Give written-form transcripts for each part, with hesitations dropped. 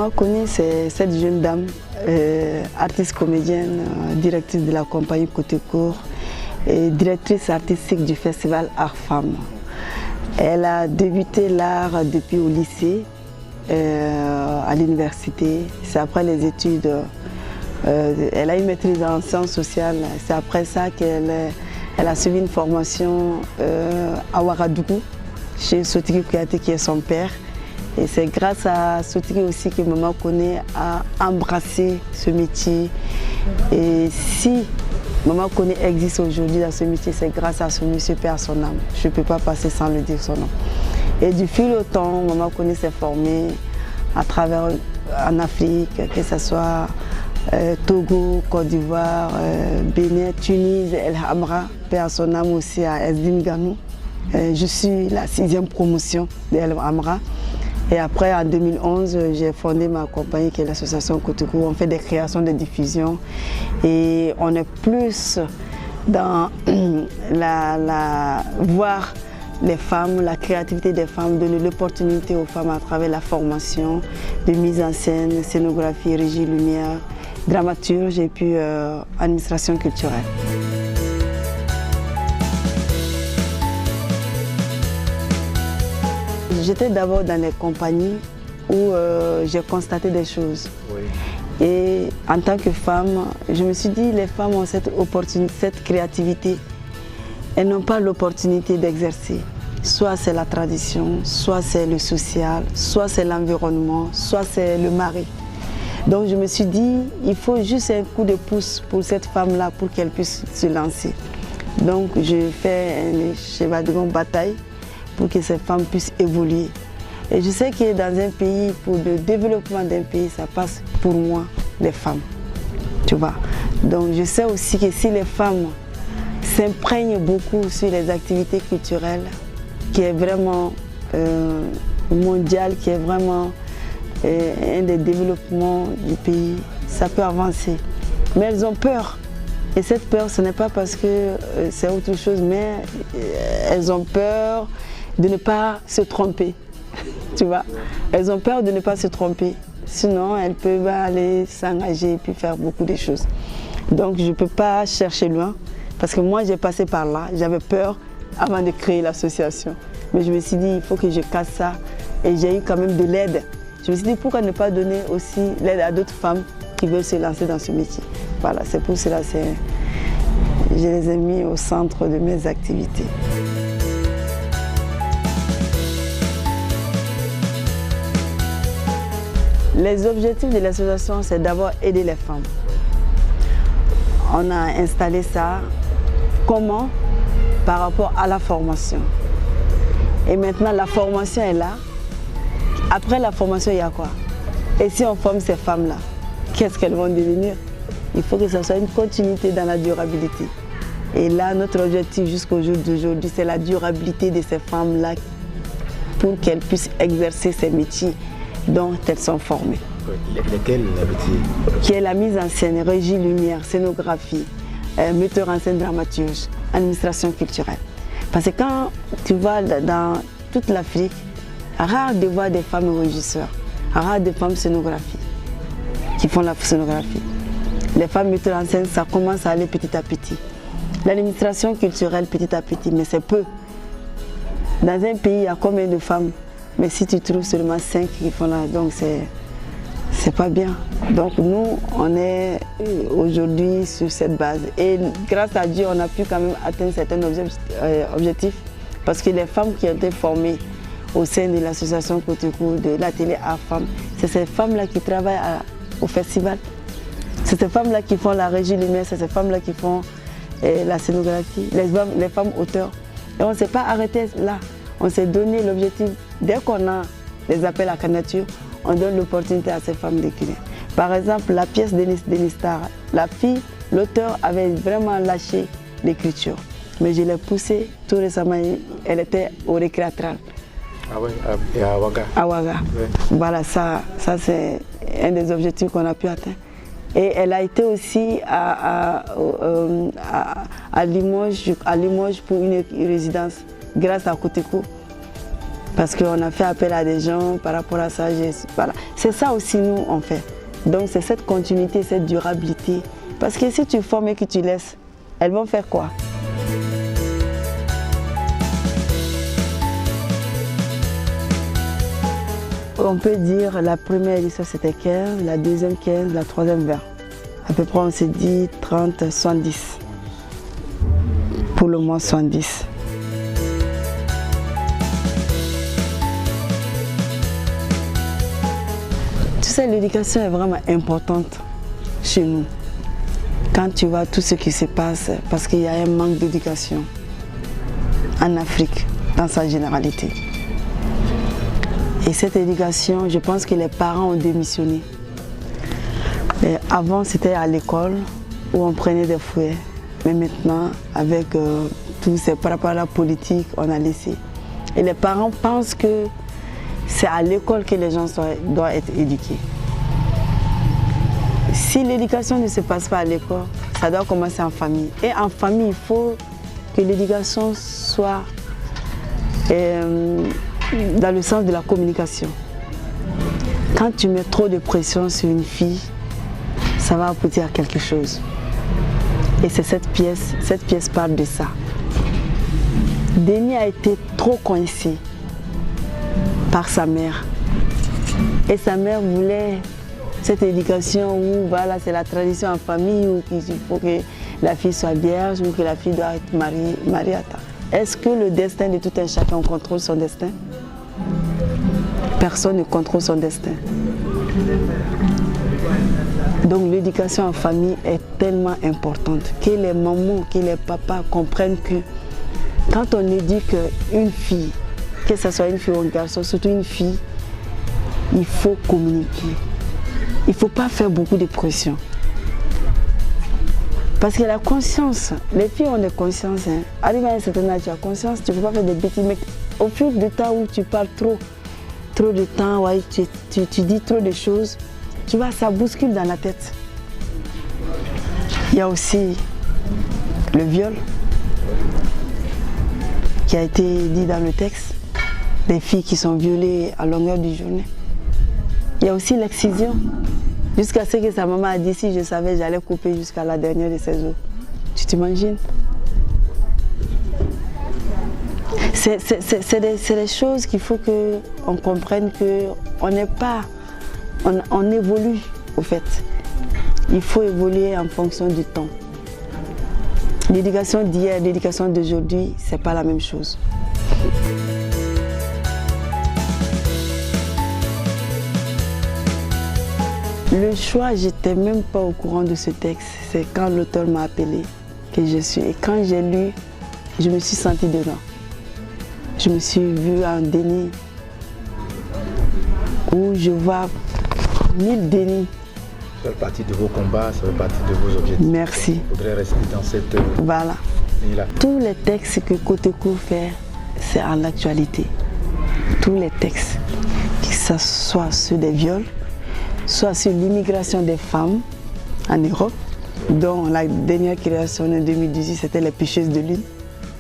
Maman connaît cette jeune dame, artiste comédienne, directrice de la compagnie Côté Court et directrice artistique du festival Art Femmes. Elle a débuté l'art depuis au lycée, à l'université. C'est après les études, elle a une maîtrise en sciences sociales. C'est après ça qu'elle a suivi une formation à Ouagadougou, chez Sotiri Kouyaté qui est son père. Et c'est grâce à Sotiri aussi que Maman Koné a embrassé ce métier. Et si Maman Koné existe aujourd'hui dans ce métier, c'est grâce à ce monsieur père son âme. Je ne peux pas passer sans le dire son nom. Et du fil au temps, Maman Koné s'est formée à travers en Afrique, que ce soit Togo, Côte d'Ivoire, Bénin, Tunis, El Hamra, père son âme aussi à Esdim Ganou. Je suis la 6e promotion de El Hamra. Et après, en 2011, j'ai fondé ma compagnie qui est l'association Côté Court. On fait des créations de diffusion et on est plus dans voir les femmes, la créativité des femmes, donner l'opportunité aux femmes à travers la formation de mise en scène, scénographie, régie, lumière, dramaturge et puis administration culturelle. J'étais d'abord dans les compagnies où j'ai constaté des choses. Oui. Et en tant que femme, je me suis dit les femmes ont cette opportunité, cette créativité. Elles n'ont pas l'opportunité d'exercer. Soit c'est la tradition, soit c'est le social, soit c'est l'environnement, soit c'est le mari. Donc je me suis dit, il faut juste un coup de pouce pour cette femme-là pour qu'elle puisse se lancer. Donc je fais un cheval de bataille pour que ces femmes puissent évoluer. Et je sais que dans un pays, pour le développement d'un pays, ça passe pour moi, les femmes. Tu vois. Donc je sais aussi que si les femmes s'imprègnent beaucoup sur les activités culturelles, qui est vraiment mondial, qui est vraiment un des développements du pays, ça peut avancer. Mais elles ont peur. Et cette peur, ce n'est pas parce que c'est autre chose, mais elles ont peur de ne pas se tromper, tu vois. Elles ont peur de ne pas se tromper, sinon elles peuvent aller s'engager et puis faire beaucoup de choses. Donc je ne peux pas chercher loin, parce que moi j'ai passé par là, j'avais peur avant de créer l'association. Mais je me suis dit, il faut que je casse ça, et j'ai eu quand même de l'aide. Je me suis dit, pourquoi ne pas donner aussi l'aide à d'autres femmes qui veulent se lancer dans ce métier. Voilà, c'est pour cela que je les ai mis au centre de mes activités. Les objectifs de l'association, c'est d'abord aider les femmes. On a installé ça. Comment? Par rapport à la formation. Et maintenant, la formation est là. Après la formation, il y a quoi? Et si on forme ces femmes-là, qu'est-ce qu'elles vont devenir? Il faut que ça soit une continuité dans la durabilité. Et là, notre objectif jusqu'au jour d'aujourd'hui, c'est la durabilité de ces femmes-là pour qu'elles puissent exercer ces métiers dont elles sont formées. Lesquels métiers? Qui est la mise en scène, régie, lumière, scénographie, metteur en scène, dramaturge, administration culturelle. Parce que quand tu vas dans toute l'Afrique, rare de voir des femmes régisseurs, rare de femmes scénographies qui font la scénographie. Les femmes metteurs en scène, ça commence à aller petit à petit. L'administration culturelle, petit à petit, mais c'est peu. Dans un pays, il y a combien de femmes? Mais si tu trouves seulement 5 qui font là, donc c'est pas bien. Donc nous, on est aujourd'hui sur cette base. Et grâce à Dieu, on a pu quand même atteindre certains objectifs. Parce que les femmes qui ont été formées au sein de l'association Côté Court, de l'atelier Art Femmes, c'est ces femmes-là qui travaillent au festival. C'est ces femmes-là qui font la régie lumière, c'est ces femmes-là qui font la scénographie, les femmes auteurs. Et on ne s'est pas arrêté là. On s'est donné l'objectif, dès qu'on a les appels à candidature, on donne l'opportunité à ces femmes d'écrire. Par exemple, la pièce d'Enistar, la fille, l'auteur avait vraiment lâché l'écriture. Mais je l'ai poussée tout récemment, elle était au récréatral. Ah oui, et à Ouaga. À Ouaga. Oui. Voilà, ça c'est un des objectifs qu'on a pu atteindre. Et elle a été aussi à Limoges pour une résidence grâce à Côté Court. Parce qu'on a fait appel à des gens par rapport à ça. Voilà. C'est ça aussi nous on fait. Donc c'est cette continuité, cette durabilité. Parce que si tu formes et que tu laisses, elles vont faire quoi? On peut dire la première édition c'était 15, la deuxième 15, la troisième 20. À peu près on s'est dit 30, 70. Pour le moment 70. Tu sais, l'éducation est vraiment importante chez nous. Quand tu vois tout ce qui se passe, parce qu'il y a un manque d'éducation en Afrique, dans sa généralité. Et cette éducation, je pense que les parents ont démissionné. Et avant, c'était à l'école où on prenait des fouets. Mais maintenant, avec tout ces par rapport à la politique, on a laissé. Et les parents pensent que c'est à l'école que les gens doivent être éduqués. Si l'éducation ne se passe pas à l'école, ça doit commencer en famille. Et en famille, il faut que l'éducation soit dans le sens de la communication. Quand tu mets trop de pression sur une fille, ça va aboutir à quelque chose. Et c'est cette pièce parle de ça. Denis a été trop coincé par sa mère. Et sa mère voulait cette éducation où voilà, c'est la tradition en famille, où il faut que la fille soit vierge ou que la fille doit être mariée à ta. Est-ce que le destin de tout un chacun contrôle son destin? Personne ne contrôle son destin. Donc l'éducation en famille est tellement importante que les mamans, que les papas comprennent que quand on éduque une fille, que ce soit une fille ou un garçon, surtout une fille, il faut communiquer. Il ne faut pas faire beaucoup de pression. Parce que la conscience, les filles ont des consciences. Hein. Arrivé à un certain âge, tu as conscience, tu ne peux pas faire des bêtises. Mais au fil du temps où tu parles trop de temps, ouais, tu dis trop de choses, tu vois, ça bouscule dans la tête. Il y a aussi le viol qui a été dit dans le texte, des filles qui sont violées à longueur de journée. Il y a aussi l'excision. Jusqu'à ce que sa maman a dit, si je savais, j'allais couper jusqu'à la dernière de ses os. Tu t'imagines? C'est des choses qu'il faut qu'on comprenne qu'on n'est pas... On évolue, au fait. Il faut évoluer en fonction du temps. L'éducation d'hier, l'éducation d'aujourd'hui, c'est pas la même chose. Le choix, j'étais même pas au courant de ce texte. C'est quand l'auteur m'a appelé que je suis. Et quand j'ai lu, je me suis sentie dedans. Je me suis vue en Denis, où je vois 1000 Denis. Ça fait partie de vos combats, ça fait partie de vos objectifs. Merci. Il faudrait rester dans cette... Voilà. Là. Tous les textes que Coteco fait, c'est en actualité. Tous les textes, que ce soit sur des viols, soit sur l'immigration des femmes en Europe, dont la dernière création en 2018, c'était les pêcheuses de lune.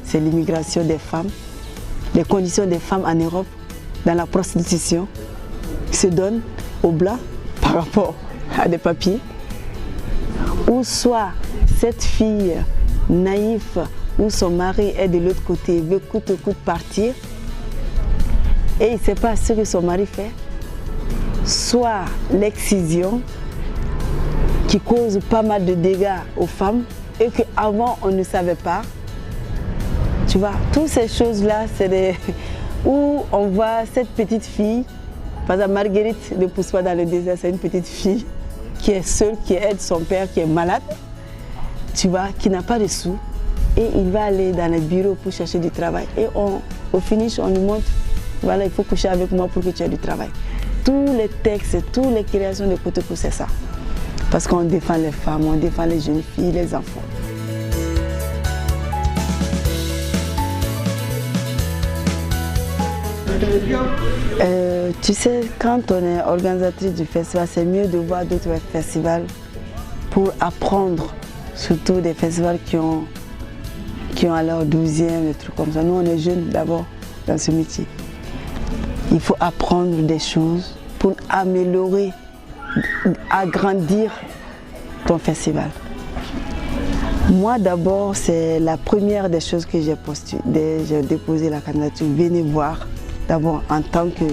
C'est l'immigration des femmes, les conditions des femmes en Europe, dans la prostitution, se donnent au blanc par rapport à des papiers. Ou soit cette fille naïve, où son mari est de l'autre côté, veut coûte que coûte partir, et il ne sait pas ce que son mari fait. Soit l'excision qui cause pas mal de dégâts aux femmes et qu'avant on ne savait pas. Tu vois, toutes ces choses-là, c'est des... où on voit cette petite fille, par exemple Marguerite ne pousse pas dans le désert, c'est une petite fille qui est seule, qui aide son père qui est malade, tu vois, qui n'a pas de sous, et il va aller dans les bureaux pour chercher du travail. Et au finish, on lui montre, voilà, il faut coucher avec moi pour que tu aies du travail. Tous les textes, toutes les créations de Coteco, c'est ça. Parce qu'on défend les femmes, on défend les jeunes filles, les enfants. Tu sais, quand on est organisatrice du festival, c'est mieux de voir d'autres festivals pour apprendre, surtout des festivals qui ont à leur 12e, des trucs comme ça. Nous, on est jeunes d'abord dans ce métier. Il faut apprendre des choses pour améliorer, agrandir ton festival. Moi d'abord, c'est la première des choses que j'ai déposé la candidature. Venez voir d'abord en tant que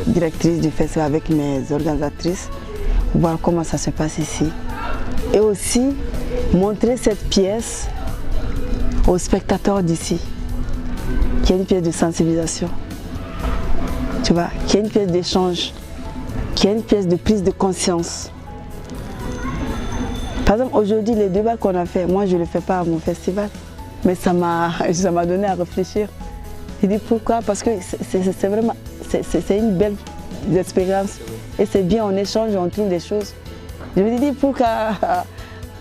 directrice du festival avec mes organisatrices, voir comment ça se passe ici. Et aussi montrer cette pièce aux spectateurs d'ici, qui est une pièce de sensibilisation, tu vois, qui est une pièce d'échange, qui est une pièce de prise de conscience. Par exemple, aujourd'hui, les débats qu'on a fait, moi je ne le fais pas à mon festival, mais ça m'a donné à réfléchir. J'ai dit pourquoi? Parce que c'est vraiment, c'est une belle expérience et c'est bien, on échange, on trouve des choses. Je me suis dit pourquoi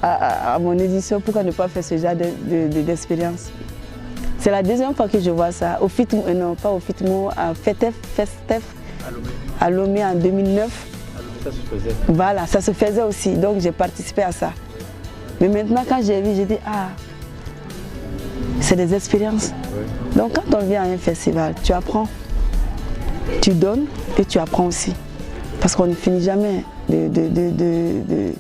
à mon édition, pourquoi ne pas faire ce genre d'expérience? C'est la deuxième fois que je vois ça, au FITMO, non pas au FITMO, à FETEF, à Lomé en 2009. Ça se faisait. Voilà, ça se faisait aussi, donc j'ai participé à ça. Mais maintenant quand j'ai vu, j'ai dit ah, c'est des expériences. Oui. Donc quand on vient à un festival, tu apprends, tu donnes et tu apprends aussi. Parce qu'on ne finit jamais de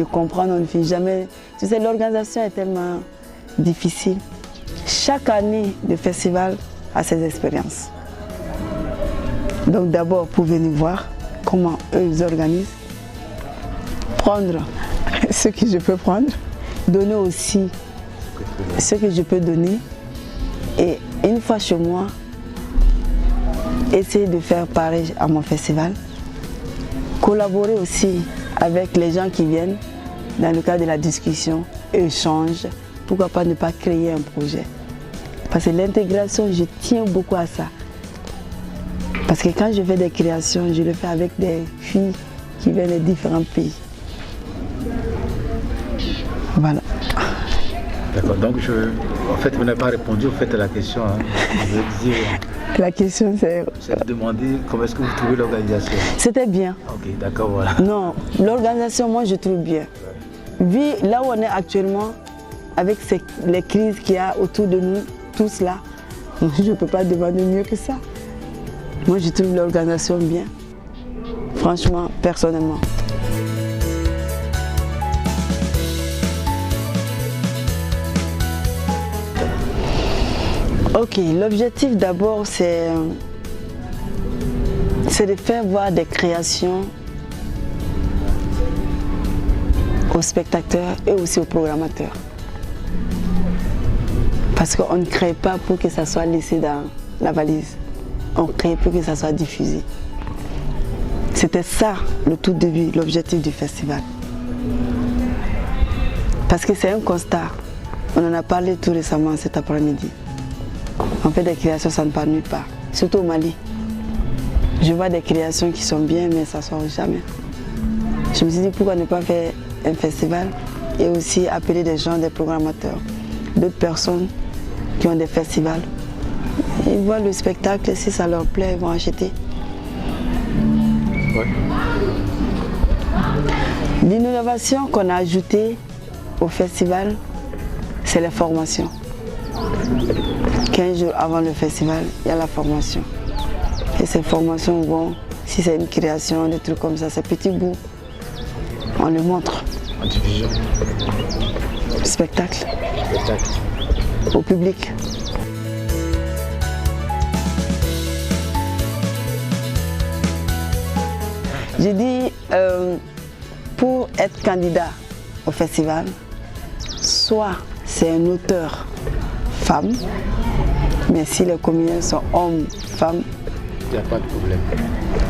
comprendre, on ne finit jamais. Tu sais, l'organisation est tellement difficile. Chaque année de festival a ses expériences. Donc d'abord pour venir voir comment eux ils organisent, prendre ce que je peux prendre, donner aussi ce que je peux donner et une fois chez moi, essayer de faire pareil à mon festival, collaborer aussi avec les gens qui viennent dans le cadre de la discussion, échange, pourquoi pas ne pas créer un projet. Parce que l'intégration, je tiens beaucoup à ça. Parce que quand je fais des créations, je le fais avec des filles qui viennent de différents pays. Voilà. D'accord, donc en fait, vous n'avez pas répondu au fait à la question. Hein. Je veux dire, la question c'est... C'est de demander comment est-ce que vous trouvez l'organisation. C'était bien. Ok, d'accord, voilà. Non, l'organisation, moi je trouve bien. Vu là où on est actuellement, avec les crises qu'il y a autour de nous, tous là, je ne peux pas demander mieux que ça. Moi je trouve l'organisation bien. Franchement, personnellement. Ok, l'objectif d'abord c'est de faire voir des créations aux spectateurs et aussi aux programmateurs. Parce qu'on ne crée pas pour que ça soit laissé dans la valise. On crée pour que ça soit diffusé. C'était ça le tout début, l'objectif du festival. Parce que c'est un constat. On en a parlé tout récemment cet après-midi. On fait des créations, ça ne part nulle part. Surtout au Mali. Je vois des créations qui sont bien, mais ça ne sort jamais. Je me suis dit pourquoi ne pas faire un festival et aussi appeler des gens, des programmateurs, d'autres personnes qui ont des festivals. Ils voient le spectacle, si ça leur plaît, ils vont acheter. Ouais. L'innovation qu'on a ajoutée au festival, c'est la formation. 15 jours avant le festival, il y a la formation. Et ces formations vont, si c'est une création, des trucs comme ça, ces petits bouts, on le montre. En diffusion. Spectacle. Au public. J'ai dit, pour être candidat au festival, soit c'est un auteur femme, mais si les comédiens sont hommes, femmes, il n'y a pas de problème.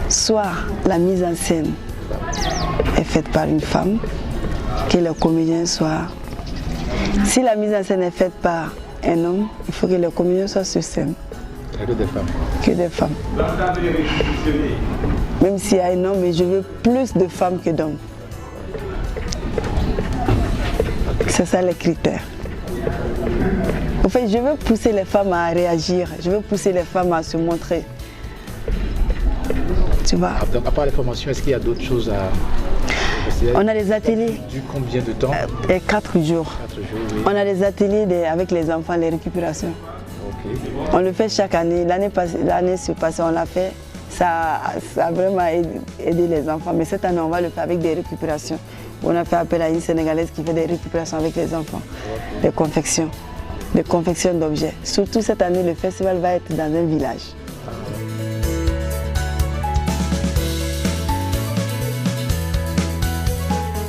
Soit la mise en scène est faite par une femme, que les comédiens soient... Si la mise en scène est faite par un homme, il faut que les comédiens soient sur scène. Que des femmes. Que des femmes. Même s'il y a un homme, mais je veux plus de femmes que d'hommes. C'est ça les critères. En fait, je veux pousser les femmes à réagir, je veux pousser les femmes à se montrer. Tu vois. Donc, à part les formations, est-ce qu'il y a d'autres choses à... On a des ateliers. Du combien de temps? 4 jours. 4 jours, oui. On a des ateliers avec les enfants, les récupérations. Okay. On le fait chaque année. L'année se passée, on l'a fait ça a vraiment aidé les enfants. Mais cette année, on va le faire avec des récupérations. On a fait appel à une Sénégalaise qui fait des récupérations avec les enfants, des confections d'objets. Surtout cette année, le festival va être dans un village.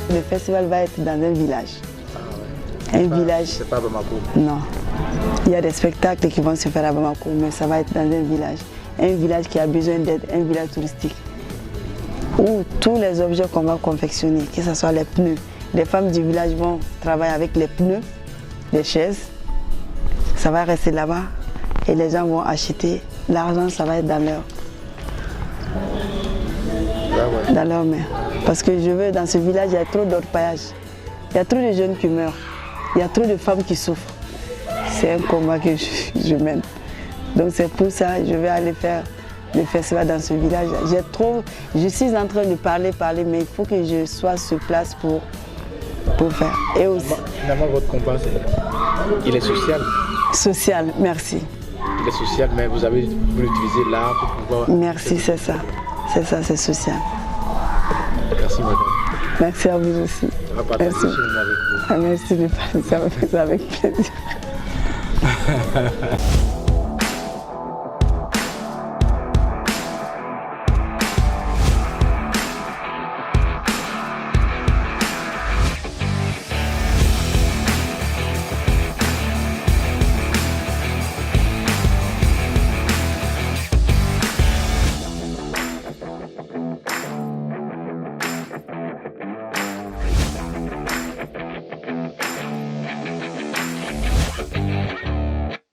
Le festival va être dans un village. Un village. C'est pas Bamako. Non. Il y a des spectacles qui vont se faire à Bamako, mais ça va être dans un village. Un village qui a besoin d'aide, un village touristique. Où tous les objets qu'on va confectionner, que ce soit les pneus, les femmes du village vont travailler avec les pneus, les chaises. Ça va rester là-bas et les gens vont acheter. L'argent, ça va être dans leur main. Parce que je veux, dans ce village, il y a trop d'orpaillage. Il y a trop de jeunes qui meurent. Il y a trop de femmes qui souffrent. C'est un combat que je mène. Donc c'est pour ça que je vais aller faire le festival dans ce village. Je suis en train de parler, mais il faut que je sois sur place pour faire. Et aussi, finalement, votre combat, il est social. Social, merci. Il est social, mais vous avez voulu utiliser l'art pour pouvoir... Merci, c'est ça. C'est ça, c'est social. Merci, madame. Merci à vous aussi. On va partager ce moment avec vous. Merci de parler, ça me fait ça avec plaisir.